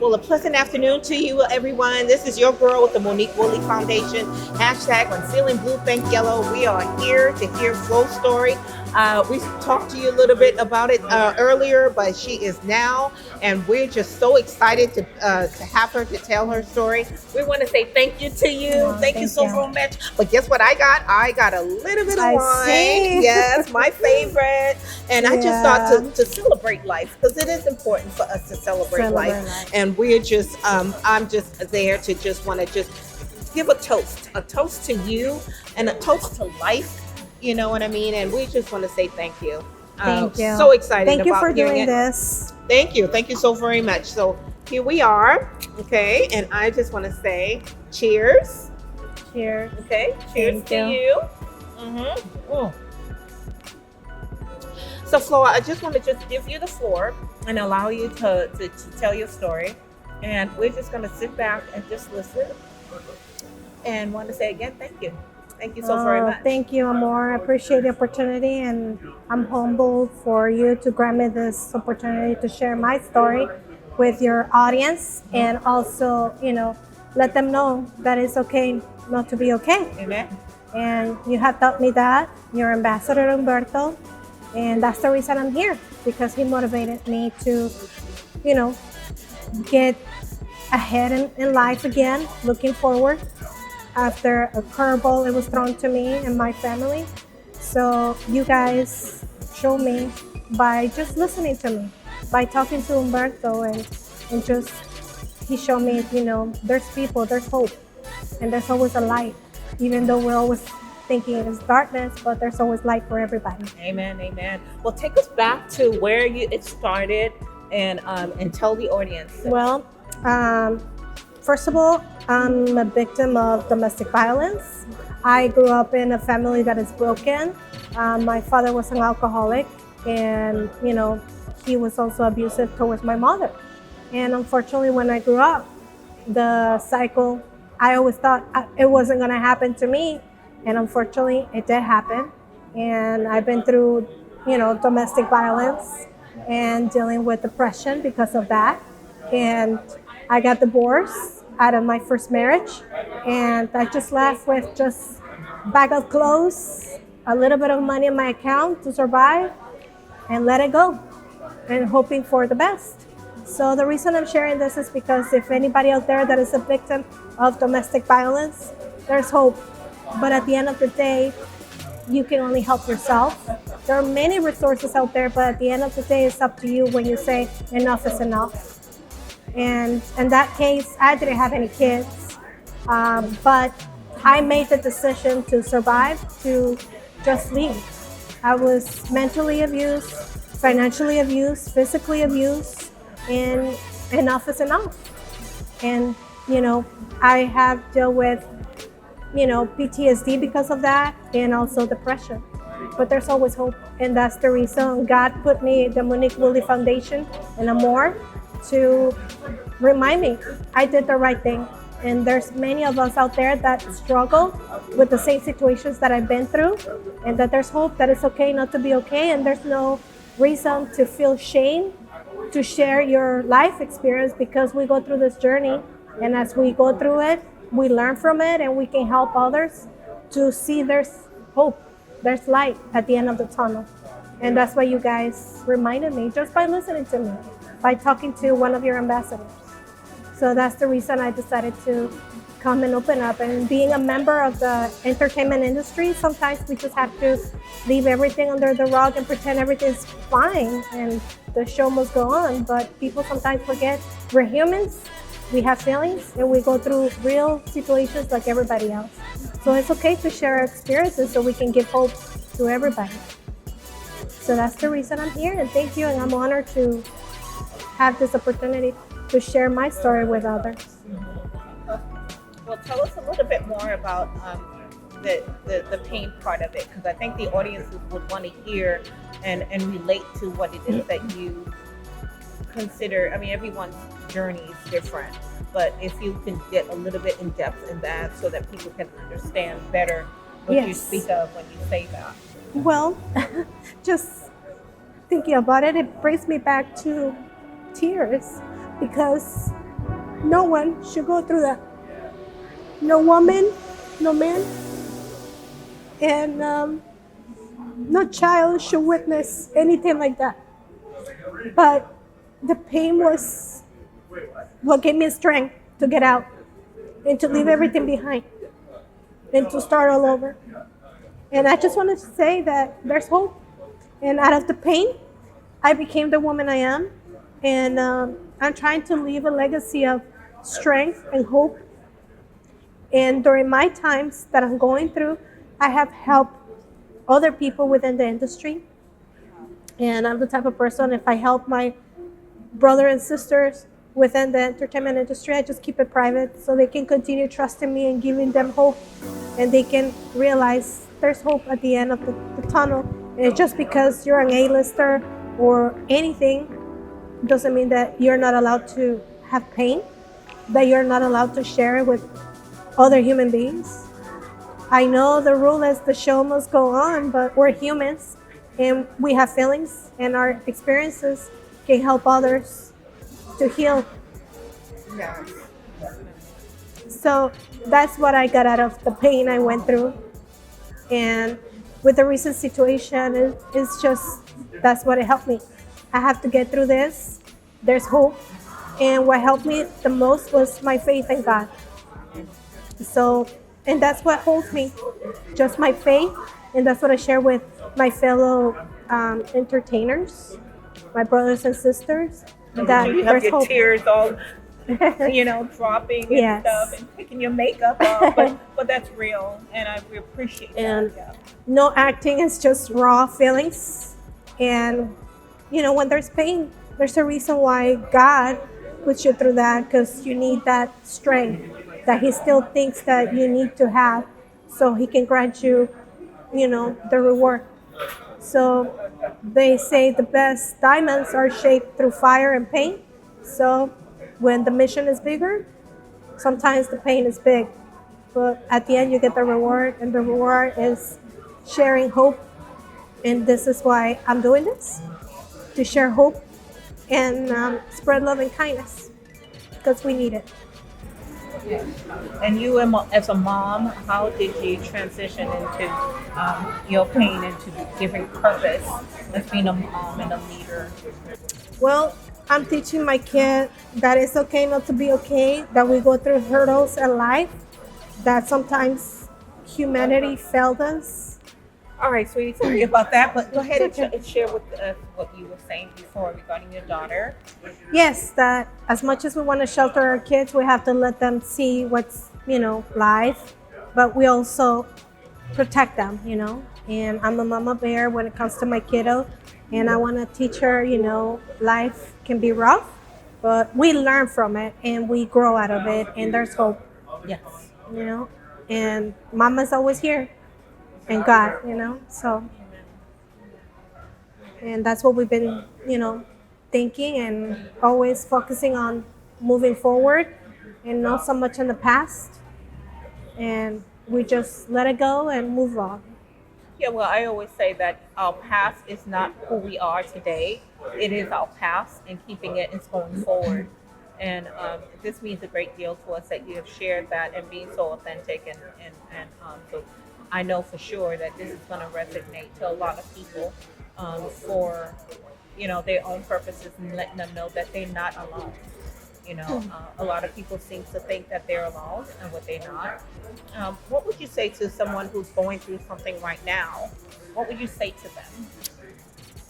Well, a pleasant afternoon to you, everyone. This is your girl with the Monique Woolley Foundation. Hashtag when feeling blue, think yellow. We are here to hear Flo's story. We talked to you a little bit about it earlier, but she is now, and we're just so excited to have her to tell her story. We want to say thank you to you. Oh, thank you so very much. But guess what I got? I got a little bit of wine. See. Yes, my favorite. And I just thought to celebrate life, because it is important for us to celebrate life. And we're just, I'm just there to just want to just give a toast to you and a toast to life. You know what I mean? And we just want to say thank you. Thank you. So excited Thank you about for hearing doing it. this. Thank you. Thank you so very much. So here we are. Okay. And I just want to say cheers. Cheers. Okay. Cheers Thank to you. you. So Flor, I just want to just give you the floor and allow you to tell your story. And we're just going to sit back and just listen. And want to say again, thank you. Thank you so very much. Thank you, Amor. I appreciate the opportunity, and I'm humbled for you to grant me this opportunity to share my story with your audience, and also, let them know that it's okay not to be okay. Amen. And you have taught me that, your ambassador Humberto, and that's the reason I'm here, because he motivated me to, get ahead in life again, looking forward after a curveball it was thrown to me and my family. So you guys show me by just listening to me, by talking to Humberto, and just he showed me, there's people, there's hope, and there's always a light, even though we're always thinking it's darkness, but there's always light for everybody. Amen, amen. Well, take us back to where it started, and tell the audience. Well, first of all, I'm a victim of domestic violence. I grew up in a family that is broken. My father was an alcoholic, and he was also abusive towards my mother. And unfortunately, when I grew up, the cycle, I always thought it wasn't going to happen to me, and unfortunately, it did happen. And I've been through, domestic violence and dealing with depression because of that. And I got divorced out of my first marriage, and I just left with just a bag of clothes, a little bit of money in my account to survive, and let it go, and hoping for the best. So the reason I'm sharing this is because if anybody out there that is a victim of domestic violence, there's hope. But at the end of the day, you can only help yourself. There are many resources out there, but at the end of the day, it's up to you when you say enough is enough. And in that case, I didn't have any kids, but I made the decision to survive, to just leave. I was mentally abused, financially abused, physically abused, and enough is enough. And, I have dealt with, PTSD because of that, and also depression. But there's always hope, and that's the reason God put me the Monique Woolley Foundation and more to remind me I did the right thing. And there's many of us out there that struggle with the same situations that I've been through, and that there's hope, that it's okay not to be okay, and there's no reason to feel shame to share your life experience, because we go through this journey, and as we go through it, we learn from it, and we can help others to see there's hope, there's light at the end of the tunnel. And that's why you guys reminded me just by listening to me, by talking to one of your ambassadors. So that's the reason I decided to come and open up. And being a member of the entertainment industry, sometimes we just have to leave everything under the rug and pretend everything's fine and the show must go on. But people sometimes forget we're humans, we have feelings, and we go through real situations like everybody else. So it's okay to share our experiences so we can give hope to everybody. So that's the reason I'm here, and thank you, and I'm honored to have this opportunity to share my story with others. Well, tell us a little bit more about the pain part of it, because I think the audience would want to hear and relate to what it is that you consider. I mean, everyone's journey is different, but if you can get a little bit in depth in that so that people can understand better what you speak of when you say that. Well, just thinking about it, it brings me back to tears, because no one should go through that. No woman, no man, and no child should witness anything like that. But the pain was what gave me strength to get out and to leave everything behind and to start all over. And I just wanted to say that there's hope. And out of the pain, I became the woman I am. And I'm trying to leave a legacy of strength and hope. And during my times that I'm going through, I have helped other people within the industry. And I'm the type of person, if I help my brother and sisters within the entertainment industry, I just keep it private so they can continue trusting me and giving them hope. And they can realize there's hope at the end of the tunnel. And just because you're an A-lister or anything doesn't mean that you're not allowed to have pain, that you're not allowed to share it with other human beings. I know the rule is the show must go on, but we're humans and we have feelings, and our experiences can help others to heal. Yes. So that's what I got out of the pain I went through. And with the recent situation, it's just, that's what it helped me. I have to get through this. There's hope. And what helped me the most was my faith in God. So, and that's what holds me, just my faith. And that's what I share with my fellow entertainers, my brothers and sisters. That You have there's your hope. tears all, dropping and Yes. stuff, and picking your makeup off, but that's real, and we appreciate And that. no acting, is just raw feelings. And when there's pain, there's a reason why God puts you through that, because you need that strength that he still thinks that you need to have so he can grant you the reward. So they say the best diamonds are shaped through fire and pain. So when the mission is bigger, sometimes the pain is big, but at the end you get the reward, and the reward is sharing hope. And this is why I'm doing this, to share hope and spread love and kindness, because we need it. And you, as a mom, how did you transition into your pain into giving purpose as being a mom and a leader? Well, I'm teaching my kid that it's okay not to be okay, that we go through hurdles in life, that sometimes humanity failed us. All right, sweetie, sorry about that, but go ahead and share with us what you were saying before regarding your daughter. Yes, that as much as we want to shelter our kids, we have to let them see what's, life, but we also protect them, And I'm a mama bear when it comes to my kiddo, and I want to teach her, life can be rough, but we learn from it and we grow out of it, and there's hope. Yes. And mama's always here, and God, so. And that's what we've been, thinking, and always focusing on moving forward and not so much in the past. And we just let it go and move on. Yeah, well, I always say that our past is not who we are today. It is our past, and keeping it is going forward. And this means a great deal to us that you have shared that and being so authentic. And so I know for sure that this is going to resonate to a lot of people for, their own purposes, and letting them know that they're not alone. A lot of people seem to think that they're alone, and what they're not. What would you say to someone who's going through something right now? What would you say to them?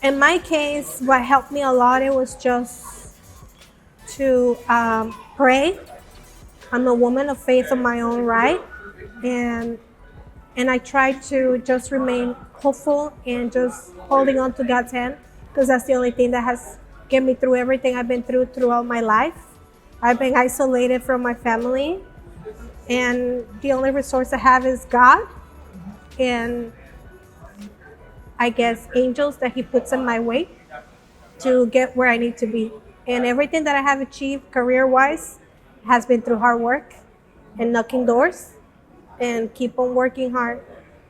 In my case, what helped me a lot, it was just to pray. I'm a woman of faith in my own right, and I try to just remain hopeful and just holding on to God's hand, because that's the only thing that has get me through everything I've been through throughout my life. I've been isolated from my family, and the only resource I have is God, and I guess angels that he puts in my way to get where I need to be. And everything that I have achieved career-wise has been through hard work and knocking doors and keep on working hard.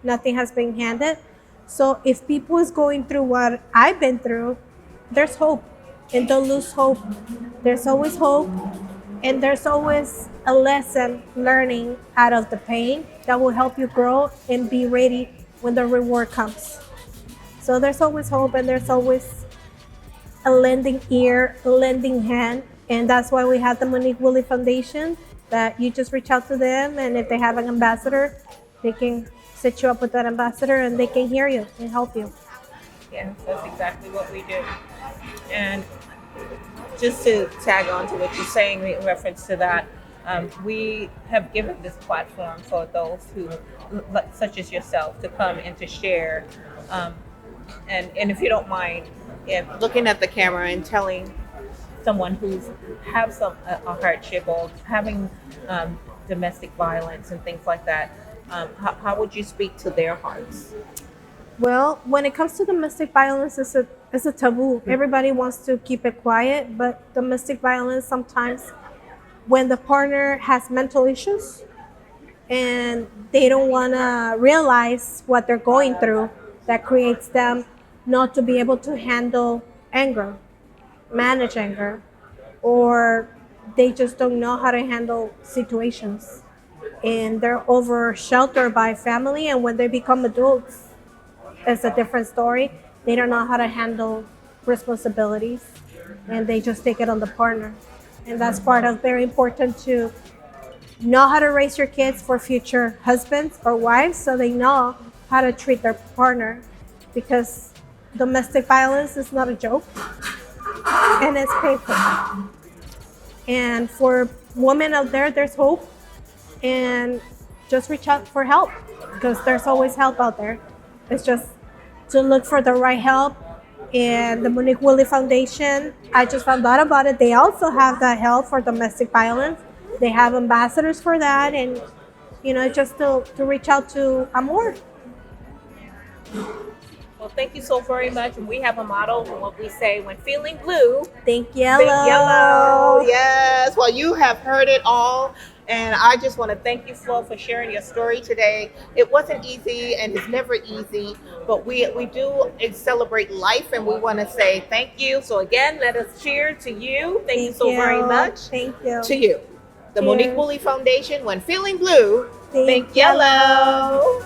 Nothing has been handed. So if people is going through what I've been through, there's hope, and don't lose hope. There's always hope, And there's always a lesson learning out of the pain that will help you grow and be ready when the reward comes. So there's always hope, and there's always a lending ear, a lending hand. And that's why we have the Monique Woolley Foundation, that you just reach out to them, and if they have an ambassador, they can set you up with that ambassador and they can hear you and help you. Yes, that's exactly what we do. And just to tag on to what you're saying in reference to that, we have given this platform for those who, such as yourself, to come and to share. And if you don't mind, looking at the camera and telling someone who's have a hardship or having domestic violence and things like that, how would you speak to their hearts? Well, when it comes to domestic violence, it's a taboo. Everybody wants to keep it quiet, but domestic violence sometimes, when the partner has mental issues and they don't want to realize what they're going through, that creates them not to be able to handle anger, manage anger, or they just don't know how to handle situations. And they're over sheltered by family, and when they become adults, it's a different story. They don't know how to handle responsibilities, and they just take it on the partner. And that's part of very important, to know how to raise your kids for future husbands or wives, so they know how to treat their partner, because domestic violence is not a joke, and it's painful. And for women out there, there's hope, and just reach out for help, because there's always help out there. It's just to look for the right help. And the Monique Woolley Foundation, I just found out about it. They also have that help for domestic violence. They have ambassadors for that, and just to reach out to Amor. Well, thank you so very much. And we have a motto, what we say: when feeling blue, Think yellow. think yellow. Yes. Well, you have heard it all. And I just want to thank you, Flo, for sharing your story today. It wasn't easy, and it's never easy, but we do celebrate life, and we want to say thank you. So again, let us cheer to you. Thank you so very much. Thank you. To you. The Cheers. Monique Woolley Foundation, when feeling blue, Think think yellow.